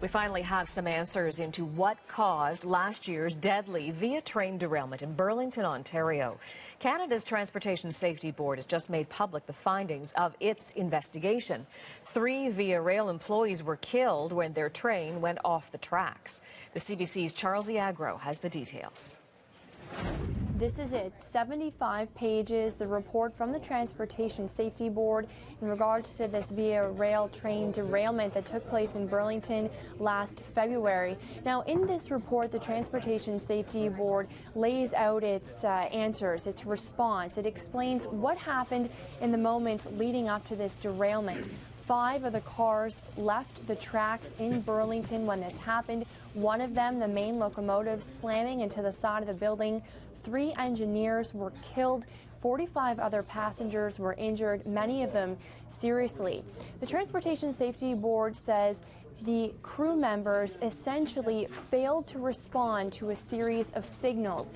We finally have some answers into what caused last year's deadly via train derailment in Burlington, Ontario. Canada's Transportation Safety Board has just made public the findings of its investigation. 3 Via Rail employees were killed when their train went off the tracks. The CBC's Charles Iagro has the details. This is it, 75 pages, the report from the Transportation Safety Board in regards to this Via Rail train derailment that took place in Burlington last February. Now, in this report, the Transportation Safety Board lays out its answers, its response. It explains what happened in the moments leading up to this derailment. 5 of the cars left the tracks in Burlington when this happened. One of them, the main locomotive, slamming into the side of the building. 3 engineers were killed. 45 other passengers were injured, many of them seriously. The Transportation Safety Board says the crew members essentially failed to respond to a series of signals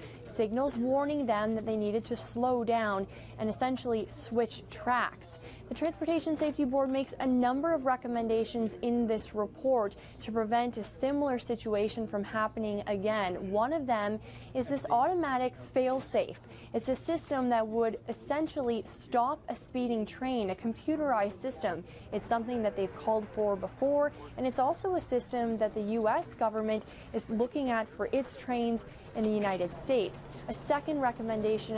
warning them that they needed to slow down and essentially switch tracks. The Transportation Safety Board makes a number of recommendations in this report to prevent a similar situation from happening again. One of them is this automatic fail-safe. It's a system that would essentially stop a speeding train, a computerized system. It's something that they've called for before, and it's also a system that the U.S. government is looking at for its trains in the United States. A second recommendation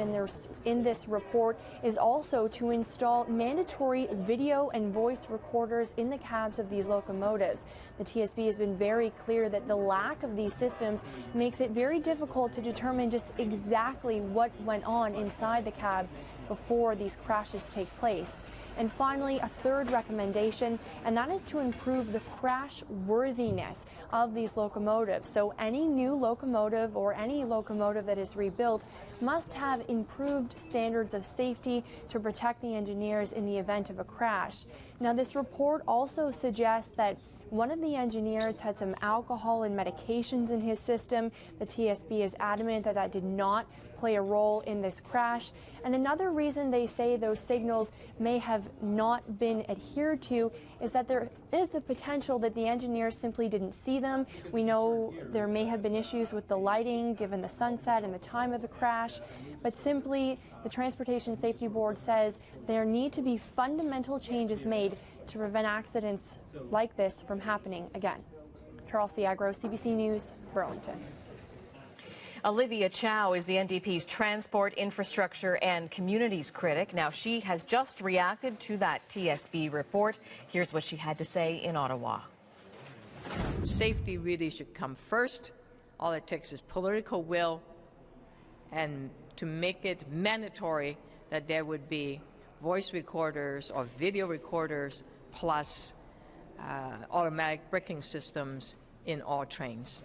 in this report is also to install mandatory video and voice recorders in the cabs of these locomotives. The TSB has been very clear that the lack of these systems makes it very difficult to determine just exactly what went on inside the cabs before these crashes take place. And finally, a third recommendation, and that is to improve the crash worthiness of these locomotives. So any new locomotive or any locomotive that is rebuilt must have improved standards of safety to protect the engineers in the event of a crash. Now, this report also suggests that one of the engineers had some alcohol and medications in his system. The TSB is adamant that that did not play a role in this crash. And another reason they say those signals may have not been adhered to is that there is the potential that the engineers simply didn't see them. We know there may have been issues with the lighting given the sunset and the time of the crash, but simply the Transportation Safety Board says there need to be fundamental changes made to prevent accidents like this from happening again. Charles Iagro, CBC News, Burlington. Olivia Chow is the NDP's Transport, Infrastructure and Communities critic. Now, she has just reacted to that TSB report. Here's what she had to say in Ottawa. Safety really should come first. All it takes is political will and to make it mandatory that there would be voice recorders or video recorders plus automatic braking systems in all trains.